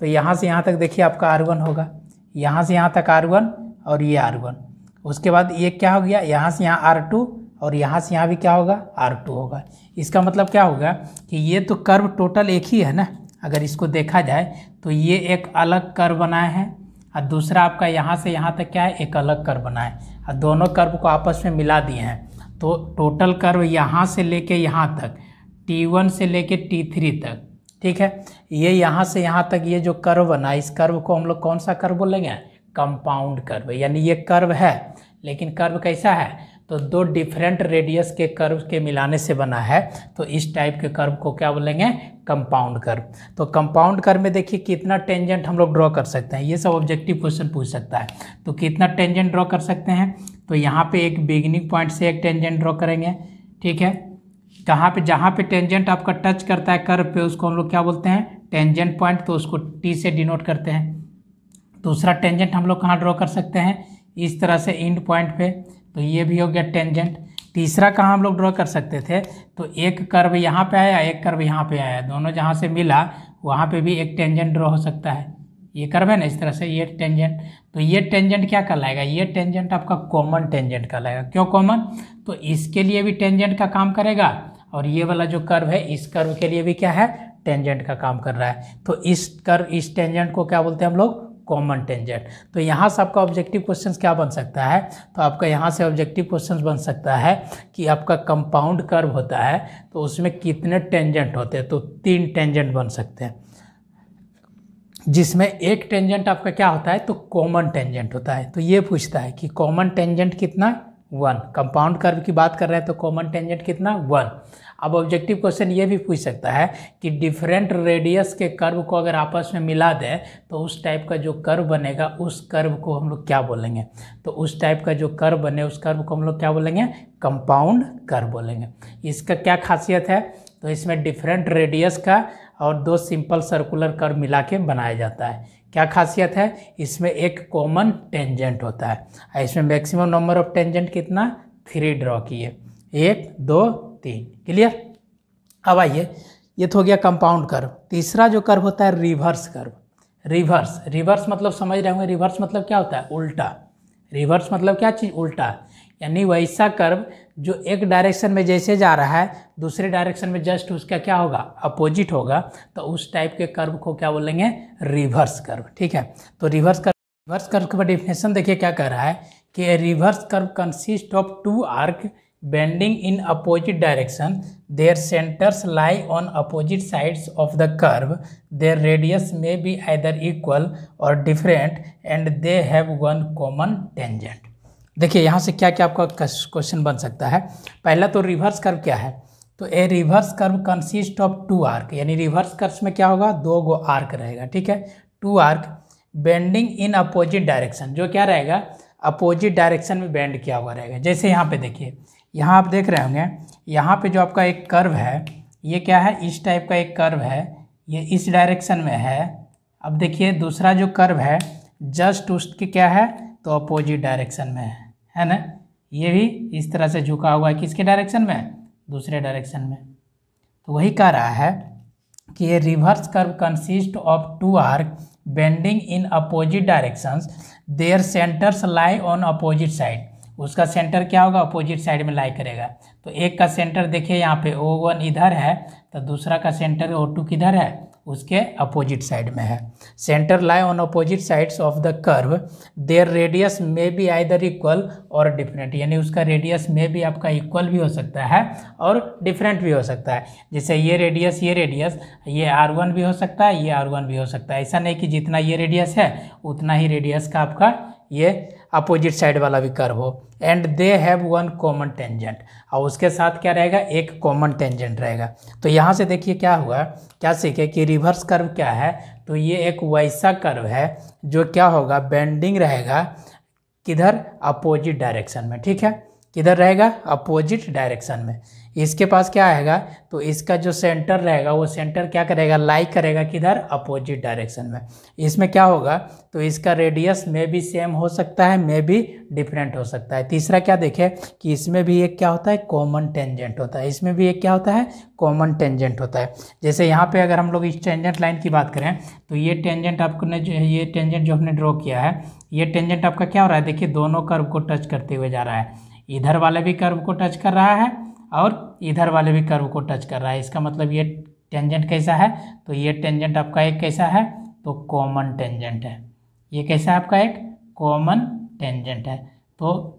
तो यहाँ से यहाँ तक देखिए आपका R1 होगा, यहाँ से यहाँ तक R1 और ये R1। उसके बाद ये क्या हो गया, यहाँ से यहाँ R2 और यहाँ से यहाँ भी क्या होगा, R2 होगा। इसका मतलब क्या होगा कि ये तो कर्व टोटल एक ही है ना, अगर इसको देखा जाए तो ये एक अलग कर्व बनाए हैं और दूसरा आपका यहाँ से यहाँ तक क्या है, एक अलग कर्व बनाए, और दोनों कर्व को आपस में मिला दिए हैं। तो टोटल कर्व यहाँ से लेके यहाँ तक, T1 से लेके T3 तक, ठीक है, ये यहाँ से यहाँ तक ये जो कर्व बना, इस कर्व को हम लोग कौन सा कर्व बोलेंगे, कंपाउंड कर्व। यानी ये कर्व है लेकिन कर्व कैसा है, तो 2 डिफरेंट रेडियस के कर्व के मिलाने से बना है, तो इस टाइप के कर्व को क्या बोलेंगे, कंपाउंड कर्व। तो कंपाउंड कर्व में देखिए कितना टेंजेंट हम लोग ड्रॉ कर सकते हैं, ये सब ऑब्जेक्टिव क्वेश्चन पूछ सकता है। तो कितना टेंजेंट ड्रॉ कर सकते हैं, तो यहाँ पे एक बिगिनिंग पॉइंट से एक टेंजेंट ड्रॉ करेंगे। ठीक है। कहाँ पे, जहाँ पे टेंजेंट आपका टच करता है कर्व पे, उसको हम लोग क्या बोलते हैं, टेंजेंट पॉइंट, तो उसको T से डिनोट करते हैं। दूसरा टेंजेंट हम लोग कहाँ ड्रॉ कर सकते हैं, इस तरह से एंड पॉइंट पे, तो ये भी हो गया टेंजेंट। तीसरा कहाँ हम लोग ड्रॉ कर सकते थे, तो एक कर्व यहाँ पे आया, एक कर्व यहाँ पे आया, दोनों जहाँ से मिला वहाँ पे भी एक टेंजेंट ड्रॉ हो सकता है। ये कर्व है ना, इस तरह से ये टेंजेंट, तो ये टेंजेंट क्या कहलाएगा, ये टेंजेंट आपका कॉमन टेंजेंट कहलाएगा। क्यों कॉमन, तो इसके लिए भी टेंजेंट का काम करेगा और ये वाला जो कर्व है इस कर्व के लिए भी क्या है, टेंजेंट का काम कर रहा है। तो इस टेंजेंट को क्या बोलते हैं हम लोग, कॉमन टेंजेंट। तो यहाँ से आपका ऑब्जेक्टिव क्वेश्चंस क्या बन सकता है, तो आपका यहाँ से ऑब्जेक्टिव क्वेश्चंस बन सकता है कि आपका कंपाउंड कर्व होता है तो उसमें कितने टेंजेंट होते हैं, तो 3 टेंजेंट बन सकते हैं, जिसमें एक टेंजेंट आपका क्या होता है, तो कॉमन टेंजेंट होता है। तो ये पूछता है कि कॉमन टेंजेंट कितना, 1। कंपाउंड कर्व की बात कर रहे हैं तो कॉमन टेंजेंट कितना, 1। अब ऑब्जेक्टिव क्वेश्चन ये भी पूछ सकता है कि डिफरेंट रेडियस के कर्व को अगर आपस में मिला दें तो उस टाइप का जो कर्व बनेगा उस कर्व को हम लोग क्या बोलेंगे, तो उस टाइप का जो कर्व बने उस कर्व को हम लोग क्या बोलेंगे, कंपाउंड कर्व बोलेंगे। इसका क्या खासियत है, तो इसमें डिफरेंट रेडियस का और 2 सिंपल सर्कुलर कर्व मिला के बनाया जाता है। क्या खासियत है, इसमें एक कॉमन टेंजेंट होता है। इसमें मैक्सिमम नंबर ऑफ टेंजेंट कितना, 3 ड्रॉ किए, 1 2 3। क्लियर। अब आइए, ये तो हो गया कंपाउंड कर्व। तीसरा जो कर्व होता है रिवर्स कर्व। रिवर्स मतलब समझ रहे होंगे, रिवर्स मतलब क्या होता है, उल्टा। रिवर्स मतलब क्या चीज़, उल्टा, यानी वैसा कर्व जो एक डायरेक्शन में जैसे जा रहा है दूसरे डायरेक्शन में जस्ट उसका क्या होगा, अपोजिट होगा, तो उस टाइप के कर्व को क्या बोलेंगे, रिवर्स कर्व। ठीक है, तो रिवर्स कर्व का डेफिनेशन देखिए क्या कह रहा है कि reverse curve consist of two arc bending in opposite direction, their centers lie on opposite sides of the curve, their radius may be either equal or different and they have one common tangent। देखिए यहाँ से क्या क्या आपका question बन सकता है। पहला तो रिवर्स कर्व क्या है, तो a reverse curve consist of two arc, यानी रिवर्स कर्व में क्या होगा, दो गो आर्क रहेगा। ठीक है, two arc bending in opposite direction, जो क्या रहेगा, अपोजिट डायरेक्शन में बेंड किया हुआ रहेगा। जैसे यहाँ पे देखिए, यहाँ आप देख रहे होंगे, यहाँ पे जो आपका एक कर्व है ये क्या है, इस टाइप का एक कर्व है, ये इस डायरेक्शन में है। अब देखिए दूसरा जो कर्व है जस्ट उसकी क्या है, तो अपोजिट डायरेक्शन में है ना, ये भी इस तरह से झुका हुआ है, किसके डायरेक्शन में, दूसरे डायरेक्शन में। तो वही कह रहा है कि ये reverse curve consist of two arc bending in opposite directions, their centres lie on opposite side, उसका सेंटर क्या होगा, अपोजिट साइड में लाई करेगा। तो एक का सेंटर देखिए यहाँ पे O1 इधर है, तो दूसरा का सेंटर O2 किधर है, उसके अपोजिट साइड में है। Centre lie on opposite sides of the curve, there radius में बी आइदर इक्वल और डिफरेंट, यानी उसका रेडियस में भी आपका इक्वल भी हो सकता है और डिफरेंट भी हो सकता है। जैसे ये रेडियस ये R1 भी हो सकता है, ये R1 भी हो सकता है। ऐसा नहीं कि जितना ये रेडियस है उतना ही रेडियस का आपका ये अपोजिट साइड वाला भी कर्व हो। And they have one common tangent, और उसके साथ क्या रहेगा, एक कॉमन टेंजेंट रहेगा। तो यहाँ से देखिए क्या हुआ, क्या सीखे कि रिवर्स कर्व क्या है, तो ये एक वैसा कर्व है जो क्या होगा, बेंडिंग रहेगा किधर, अपोजिट डायरेक्शन में। ठीक है, किधर रहेगा, अपोजिट डायरेक्शन में। इसके पास क्या आएगा, तो इसका जो सेंटर रहेगा वो सेंटर क्या करेगा, लाई करेगा किधर, अपोजिट डायरेक्शन में। इसमें क्या होगा, तो इसका रेडियस में भी सेम हो सकता है, में भी डिफरेंट हो सकता है। तीसरा क्या देखें कि इसमें भी एक क्या होता है, कॉमन टेंजेंट होता है, इसमें भी एक क्या होता है, कॉमन टेंजेंट होता है। जैसे यहाँ पे अगर हम लोग इस टेंजेंट लाइन की बात करें, तो ये टेंजेंट आपको ने जो ये टेंजेंट जो हमने ड्रॉ किया है, ये टेंजेंट आपका क्या हो रहा है, देखिए दोनों कर्व को टच करते हुए जा रहा है। इधर वाले भी कर्व को टच कर रहा है और इधर वाले भी कर्व को टच कर रहा है। इसका मतलब ये टेंजेंट कैसा है, तो ये टेंजेंट आपका एक कैसा है, तो कॉमन टेंजेंट है। ये कैसा है आपका, एक कॉमन टेंजेंट है। तो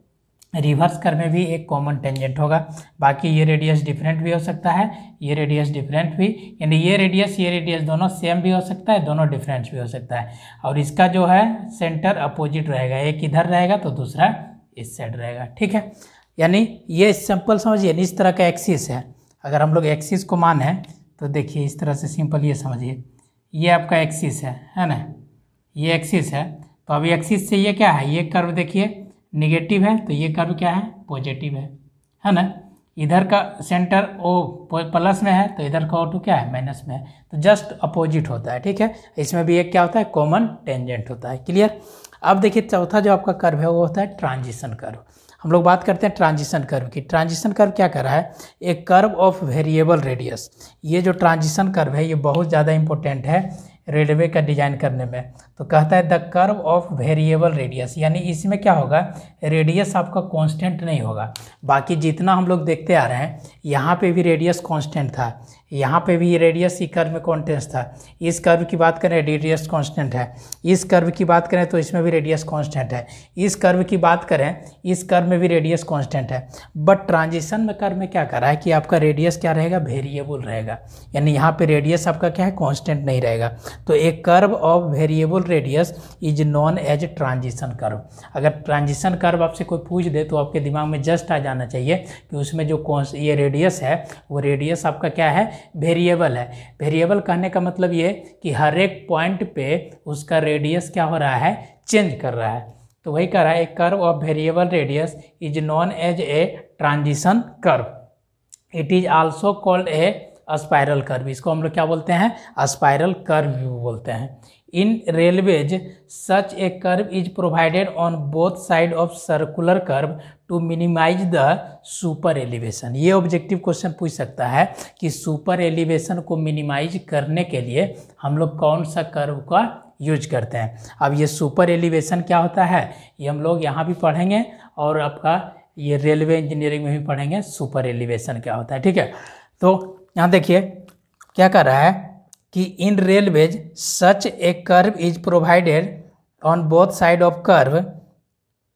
रिवर्स कर्व में भी एक कॉमन टेंजेंट होगा। बाकी ये रेडियस डिफरेंट भी हो सकता है, ये रेडियस डिफरेंट भी, यानी ये रेडियस दोनों सेम भी हो सकता है, दोनों डिफरेंट भी हो सकता है। और इसका जो है सेंटर अपोजिट रहेगा, एक इधर रहेगा तो दूसरा इस साइड रहेगा। ठीक है, यानी ये सिंपल समझिए, इस तरह का एक्सिस है। अगर हम लोग एक्सिस को माने तो देखिए इस तरह से सिंपल ये समझिए, ये आपका एक्सिस है ना, ये एक्सिस है। तो अभी एक्सिस से ये क्या है, ये कर्व देखिए निगेटिव है, तो ये कर्व क्या है, पॉजिटिव है ना। इधर का सेंटर O प्लस में है, तो इधर का O2 क्या है, माइनस में है। तो जस्ट अपोजिट होता है। ठीक है, इसमें भी एक क्या होता है, कॉमन टेंजेंट होता है। क्लियर। अब देखिए चौथा जो आपका कर्व है वो होता है ट्रांजिशन कर्व। हम लोग बात करते हैं ट्रांजिशन कर्व की। ट्रांजिशन कर्व क्या कर रहा है, एक कर्व ऑफ वेरिएबल रेडियस। ये जो ट्रांजिशन कर्व है ये बहुत ज़्यादा इंपॉर्टेंट है रेलवे का डिजाइन करने में। तो कहता है the curve of variable radius, यानी इसमें क्या होगा, रेडियस आपका कांस्टेंट नहीं होगा। बाकी जितना हम लोग देखते आ रहे हैं, यहाँ पे भी रेडियस कांस्टेंट था, यहाँ पे भी रेडियस ही कर्व में कांस्टेंट था। इस कर्व की बात करें रेडियस कांस्टेंट है, इस कर्व की बात करें तो इसमें भी रेडियस कांस्टेंट है, इस कर्व की बात करें इस कर्व में भी रेडियस कांस्टेंट है। बट ट्रांजिशन में कर्व में क्या कर रहा है कि आपका रेडियस क्या रहेगा, वेरिएबल रहेगा, यानी यहाँ पे रेडियस आपका क्या है, कांस्टेंट नहीं रहेगा। तो एक curve of variable radius is known as transition curve. अगर ट्रांजिशन कर्व आपसे कोई पूछ दे तो आपके दिमाग में जस्ट आ जाना चाहिए कि उसमें जो ये रेडियस है वो रेडियस आपका क्या है, वेरिएबल है। वेरिएबल कहने का मतलब ये कि हर एक पॉइंट पे उसका रेडियस क्या हो रहा है, चेंज कर रहा है। तो वही कह रहा है एक curve of variable radius is known as a transition curve. It is also called a spiral curve. इसको हम लोग क्या बोलते हैं, स्पाइरल कर्व भी बोलते हैं। In railways such a curve is provided on both side of circular curve to minimise the super elevation. ये ऑब्जेक्टिव क्वेश्चन पूछ सकता है कि सुपर एलिवेशन को मिनिमाइज करने के लिए हम लोग कौन सा कर्व का यूज करते हैं। अब ये सुपर एलिवेशन क्या होता है ये हम लोग यहाँ भी पढ़ेंगे और आपका ये रेलवे इंजीनियरिंग में भी पढ़ेंगे सुपर एलिवेशन क्या होता है, ठीक है। तो यहाँ देखिए क्या कर रहा है कि in railways such a curve is provided on both side of curve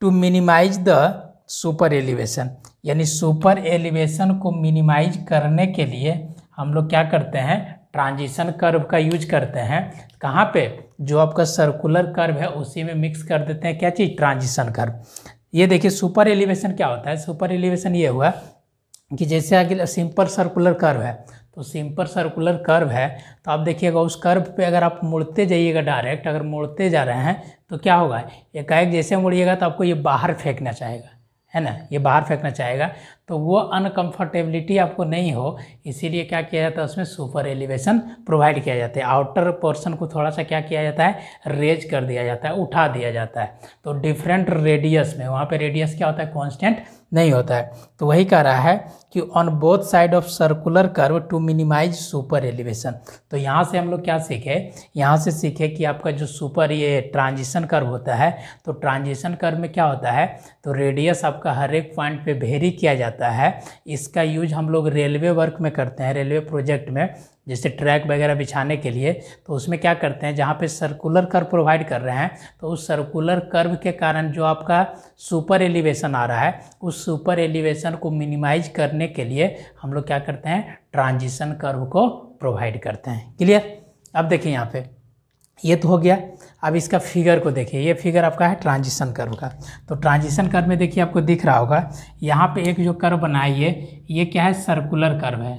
to minimise the super elevation, यानी सुपर एलिवेशन को मिनिमाइज करने के लिए हम लोग क्या करते हैं, ट्रांजिशन कर्व का यूज करते हैं। कहाँ पे, जो आपका सर्कुलर कर्व है उसी में मिक्स कर देते हैं क्या चीज़, ट्रांजिशन कर्व। ये देखिए सुपर एलिवेशन क्या होता है, सुपर एलिवेशन ये हुआ कि जैसे आगे सिंपल सर्कुलर कर्व है, तो सिंपल सर्कुलर कर्व है तो आप देखिएगा उस कर्व पे अगर आप मुड़ते जाइएगा डायरेक्ट, अगर मुड़ते जा रहे हैं तो क्या होगा, एकाएक जैसे मुड़िएगा तो आपको ये बाहर फेंकना चाहेगा, है ना, ये बाहर फेंकना चाहेगा, तो वो अनकंफर्टेबिलिटी आपको नहीं हो, इसीलिए क्या किया जाता है उसमें सुपर एलिवेशन प्रोवाइड किया जाता है। आउटर पोर्शन को थोड़ा सा क्या किया जाता है, रेज कर दिया जाता है, उठा दिया जाता है। तो डिफरेंट रेडियस में, वहाँ पे रेडियस क्या होता है, कांस्टेंट नहीं होता है। तो वही कह रहा है कि on both side of circular curve to minimise super elevation. तो यहाँ से हम लोग क्या सीखे, यहाँ से सीखे कि आपका जो सुपर ये ट्रांजिशन कर्व होता है, तो ट्रांजिशन कर्व में क्या होता है, तो रेडियस आपका हर एक पॉइंट पे वेरी किया जाता है। इसका यूज हम लोग रेलवे वर्क में करते हैं, रेलवे प्रोजेक्ट में, जैसे ट्रैक वगैरह बिछाने के लिए, तो उसमें क्या करते हैं, जहाँ पे सर्कुलर कर्व प्रोवाइड कर रहे हैं, तो उस सर्कुलर कर्व के कारण जो आपका सुपर एलिवेशन आ रहा है, उस सुपर एलिवेशन को मिनिमाइज करने के लिए हम लोग क्या करते हैं, ट्रांजिशन कर्व को प्रोवाइड करते हैं। क्लियर। अब देखिए यहाँ पे ये तो हो गया। अब इसका फिगर को देखिए, ये फिगर आपका है ट्रांजिशन कर्व का। तो ट्रांजिशन कर्व में देखिए आपको दिख रहा होगा यहाँ पे एक जो कर्व बना है, ये क्या है, सर्कुलर कर्व है,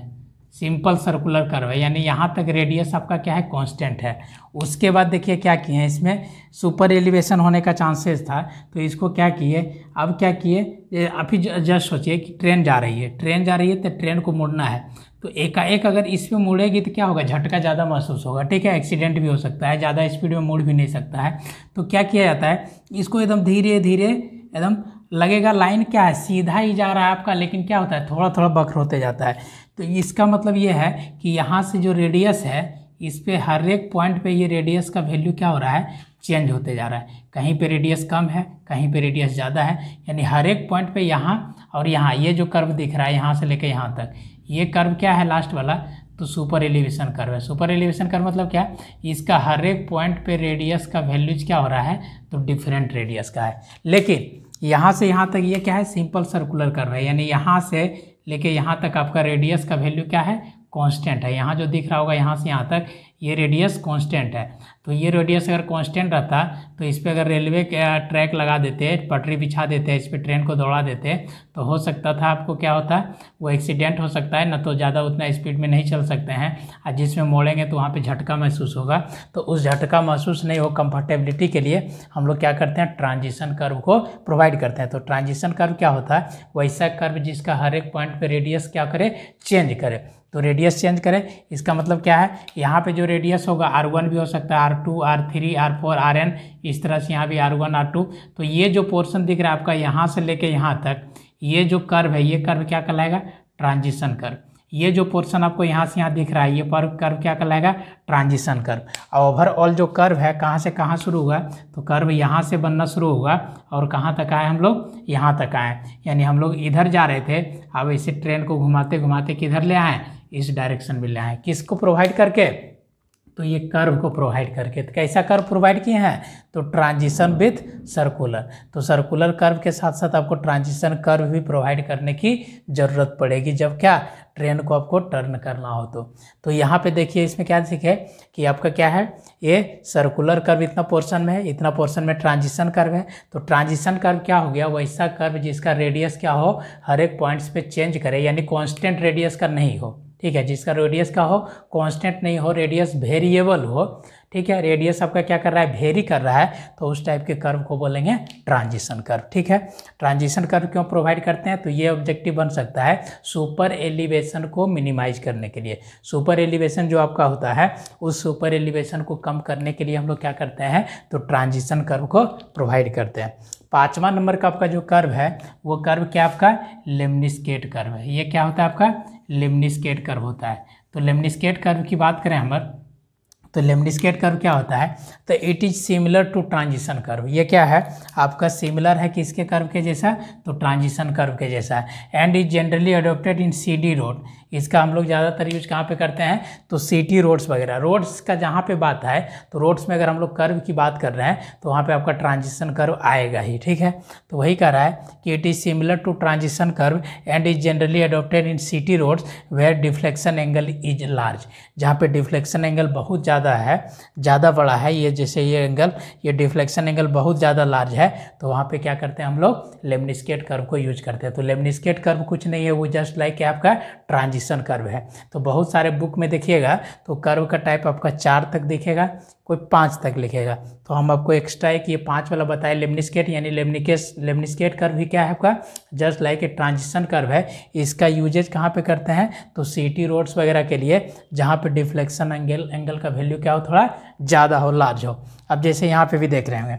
सिंपल सर्कुलर कर्व है, यानी यहाँ तक रेडियस आपका क्या है, कांस्टेंट है। उसके बाद देखिए क्या किए हैं, इसमें सुपर एलिवेशन होने का चांसेस था, तो इसको क्या किए, अब क्या किए, अभी जस्ट सोचिए कि ट्रेन जा रही है, ट्रेन जा रही है तो ट्रेन को मुड़ना है, तो एकाएक अगर इस पे मुड़ेगी तो क्या होगा, झटका ज़्यादा महसूस होगा, ठीक है, एक्सीडेंट भी हो सकता है, ज़्यादा स्पीड में मुड़ भी नहीं सकता है। तो क्या किया जाता है, इसको एकदम धीरे धीरे एकदम लगेगा लाइन क्या है, सीधा ही जा रहा है आपका, लेकिन क्या होता है, थोड़ा थोड़ा वक्र होते जाता है। तो इसका मतलब ये है कि यहाँ से जो रेडियस है, इस पे हर एक पॉइंट पे ये रेडियस का वैल्यू क्या हो रहा है, चेंज होते जा रहा है। कहीं पे रेडियस कम है, कहीं पे रेडियस ज़्यादा है, यानी हर एक पॉइंट पे यहाँ और यहाँ ये जो कर्व दिख रहा है यहाँ से लेकर यहाँ तक, ये कर्व क्या है लास्ट वाला, तो सुपर एलिवेशन कर्व है। सुपर एलिवेशन कर्व मतलब क्या, इसका हर एक पॉइंट पे रेडियस का वैल्यूज क्या हो रहा है, तो डिफरेंट रेडियस का है। लेकिन यहाँ से यहाँ तक ये क्या है, सिंपल सर्कुलर कर्व है, यानी यहाँ से लेके यहाँ तक आपका रेडियस का वैल्यू क्या है, कांस्टेंट है। यहाँ जो दिख रहा होगा यहाँ से यहाँ तक ये रेडियस कांस्टेंट है। तो ये रेडियस अगर कांस्टेंट रहता तो इस पर अगर रेलवे का ट्रैक लगा देते, पटरी बिछा देते, इस पर ट्रेन को दौड़ा देते, तो हो सकता था आपको क्या होता, वो एक्सीडेंट हो सकता है, न तो ज़्यादा उतना स्पीड में नहीं चल सकते हैं, और जिसमें मोड़ेंगे तो वहाँ पे झटका महसूस होगा। तो उस झटका महसूस नहीं हो, कंफर्टेबिलिटी के लिए हम लोग क्या करते हैं, ट्रांजिशन कर्व को प्रोवाइड करते हैं। तो ट्रांजिशन कर्व क्या होता है, वैसा कर्व जिसका हर एक पॉइंट पर रेडियस क्या करे, चेंज करे। तो रेडियस चेंज करें, इसका मतलब क्या है, यहाँ पे जो रेडियस होगा R1 भी हो सकता है, R2, R3, R4, Rn, इस तरह से यहाँ भी R1, R2। तो ये जो पोर्शन दिख रहा है आपका यहाँ से लेके यहाँ तक, ये जो कर्व है, ये कर्व क्या कहलाएगा, ट्रांजिशन कर्व। ये जो पोर्शन आपको यहाँ से यहाँ दिख रहा है, ये कर्व क्या कहलाएगा, ट्रांजिशन कर्व। और ओवरऑल जो कर्व है कहाँ से कहाँ शुरू हुआ, तो कर्व यहाँ से बनना शुरू होगा और कहाँ तक आए हम लोग, यहाँ तक आए। यानी हम लोग इधर जा रहे थे, अब इसे ट्रेन को घुमाते घुमाते किधर ले आए, इस डायरेक्शन में ले आए। किसको प्रोवाइड करके, तो ये कर्व को प्रोवाइड करके। तो कैसा कर्व प्रोवाइड किए हैं, तो ट्रांजिशन विथ सर्कुलर। तो सर्कुलर कर्व के साथ साथ आपको ट्रांजिशन कर्व भी प्रोवाइड करने की ज़रूरत पड़ेगी, जब क्या, ट्रेन को आपको टर्न करना हो। तो यहाँ पे देखिए इसमें क्या सीखे कि आपका क्या है, ये सर्कुलर कर्व इतना पोर्शन में है, इतना पोर्शन में ट्रांजिशन कर्व है। तो ट्रांजिशन कर्व क्या हो गया, वैसा कर्व जिसका रेडियस क्या हो, हर एक पॉइंट्स पे चेंज करे, यानी कांस्टेंट रेडियस का नहीं हो, ठीक है, जिसका रेडियस का हो, कांस्टेंट नहीं हो, रेडियस वेरिएबल हो, ठीक है, रेडियस आपका क्या कर रहा है, वेरी कर रहा है, तो उस टाइप के कर्व को बोलेंगे ट्रांजिशन कर्व, ठीक है। ट्रांजिशन कर्व क्यों प्रोवाइड करते हैं, तो ये ऑब्जेक्टिव बन सकता है सुपर एलिवेशन को मिनिमाइज करने के लिए। सुपर एलिवेशन जो आपका होता है, उस सुपर एलिवेशन को कम करने के लिए हम लोग क्या करते हैं, तो ट्रांजिशन कर्व को प्रोवाइड करते हैं। 5वां नंबर का आपका जो कर्व है, वो कर्व क्या आपका, लेमनिस्केट कर्व है। ये क्या होता है आपका, लेमनिस्केट कर्व होता है। तो लेमनिस्केट कर्व की बात करें हम, तो लेमनिस्केट कर्व क्या होता है, तो it is similar to transition curve. ये क्या है आपका, सिमिलर है किसके कर्व के जैसा, तो ट्रांजिशन कर्व के जैसा है। And is generally adopted in CD road. इसका हम लोग ज़्यादातर यूज कहाँ पे करते हैं, तो सिटी रोड्स वगैरह। रोड्स का जहाँ पे बात है, तो रोड्स में अगर हम लोग कर्व की बात कर रहे हैं तो वहाँ पे आपका ट्रांजिशन कर्व आएगा ही, ठीक है। तो वही कह रहा है कि it is similar to transition curve and is generally adopted in city roads where deflection angle is large. जहाँ पे डिफ्लेक्शन एंगल बहुत ज़्यादा है, ज़्यादा बड़ा है, ये जैसे ये एंगल, ये डिफ्लेक्शन एंगल बहुत ज़्यादा लार्ज है, तो वहाँ पे क्या करते हैं हम लोग, लेमनिस्केट कर्व को यूज करते हैं। तो लेमनिस्केट कर्व कुछ नहीं है, वो जस्ट लाइक आपका ट्रांजिशन कर्व है। तो बहुत सारे बुक में देखिएगा तो कर्व का टाइप आपका 4 तक दिखेगा, कोई 5 तक लिखेगा। तो हम आपको एक्स्ट्रा एक ये 5 वाला बताए, लेमनिस्केट यानी लेमनिस्केट कर्व भी क्या है आपका, just like a transition curve है। इसका यूजेज कहाँ पे करते हैं, तो सिटी रोड्स वगैरह के लिए, जहाँ पे डिफ्लेक्शन एंगल का वैल्यू क्या हो, थोड़ा ज़्यादा हो, लार्ज हो। अब जैसे यहाँ पे भी देख रहे होंगे,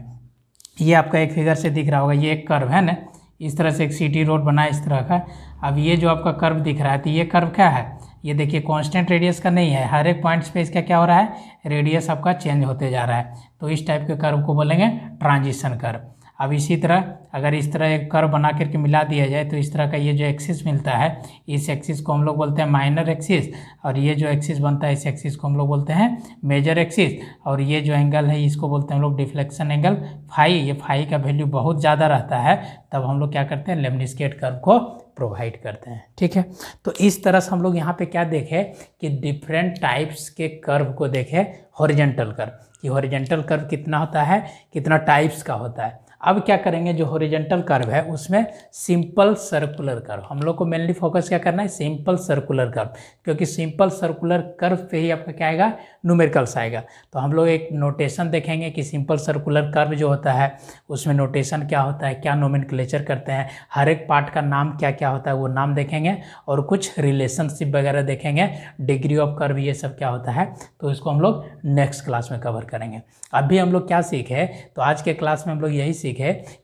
ये आपका एक फिगर से दिख रहा होगा, ये एक कर्व है ना, इस तरह से एक सिटी रोड बना है इस तरह का। अब ये जो आपका कर्व दिख रहा है, तो ये कर्व क्या है, ये देखिए कांस्टेंट रेडियस का नहीं है, हर एक पॉइंट्स पे इसका क्या हो रहा है, रेडियस आपका चेंज होते जा रहा है। तो इस टाइप के कर्व को बोलेंगे ट्रांजिशन कर्व। अब इसी तरह अगर इस तरह एक कर्व बना करके मिला दिया जाए, तो इस तरह का ये जो एक्सिस मिलता है, इस एक्सिस को हम लोग बोलते हैं माइनर एक्सिस, और ये जो एक्सिस बनता है इस एक्सिस को हम लोग बोलते हैं मेजर एक्सिस, और ये जो एंगल है इसको बोलते हैं हम लोग डिफ्लेक्शन एंगल फाई। ये फाई का वैल्यू बहुत ज़्यादा रहता है, तब हम लोग क्या करते हैं, लेमनिस्केट कर्व को प्रोवाइड करते हैं, ठीक है। तो इस तरह से हम लोग यहाँ पे क्या देखें कि डिफरेंट टाइप्स के कर्व को देखें, हॉरिजॉन्टल कर्व, कि हॉरिजॉन्टल कर्व कितना होता है, कितना टाइप्स का होता है। अब क्या करेंगे, जो हॉरिजॉन्टल कर्व है उसमें सिंपल सर्कुलर कर्व, हम लोग को मेनली फोकस क्या करना है, सिंपल सर्कुलर कर्व, क्योंकि सिंपल सर्कुलर कर्व पे ही आपका क्या आएगा, न्यूमेरिकल्स आएगा। तो हम लोग एक नोटेशन देखेंगे कि सिंपल सर्कुलर कर्व जो होता है उसमें नोटेशन क्या होता है, क्या नोमेनक्लेचर करते हैं, हर एक पार्ट का नाम क्या क्या होता है वो नाम देखेंगे, और कुछ रिलेशनशिप वगैरह देखेंगे, डिग्री ऑफ कर्व, ये सब क्या होता है। तो इसको हम लोग नेक्स्ट क्लास में कवर करेंगे। अभी हम लोग क्या सीखे, तो आज के क्लास में हम लोग यही सीखे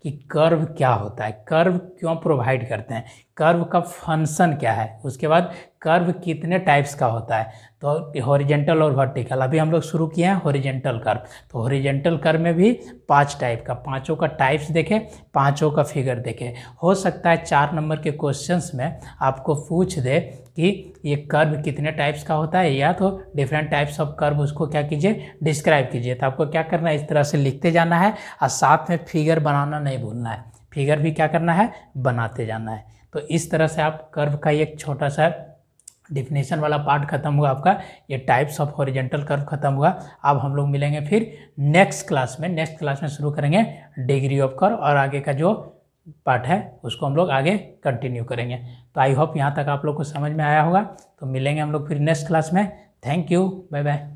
कि कर्व क्या होता है, कर्व क्यों प्रोवाइड करते हैं, कर्व का फंक्शन क्या है, उसके बाद कर्व कितने टाइप्स का होता है, तो हॉरिजॉन्टल और वर्टिकल। अभी हम लोग शुरू किए हैं हॉरिजॉन्टल कर्व। तो हॉरिजॉन्टल कर्व में भी 5 टाइप का, 5 का टाइप्स देखें, 5 का फिगर देखें। हो सकता है 4 नंबर के क्वेश्चंस में आपको पूछ दे कि ये कर्व कितने टाइप्स का होता है, या तो डिफरेंट टाइप्स ऑफ कर्व, उसको क्या कीजिए, डिस्क्राइब कीजिए। तो आपको क्या करना है, इस तरह से लिखते जाना है, और साथ में फिगर बनाना नहीं भूलना है, फिगर भी क्या करना है, बनाते जाना है। तो इस तरह से आप कर्व का एक छोटा सा डिफिनेशन वाला पार्ट खत्म हुआ आपका, ये टाइप्स ऑफ हॉरिजॉन्टल कर्व खत्म हुआ। अब हम लोग मिलेंगे फिर नेक्स्ट क्लास में शुरू करेंगे डिग्री ऑफ कर्व, और आगे का जो पार्ट है उसको हम लोग आगे कंटिन्यू करेंगे। तो आई होप यहाँ तक आप लोग को समझ में आया होगा। तो मिलेंगे हम लोग फिर नेक्स्ट क्लास में। Thank you, bye bye.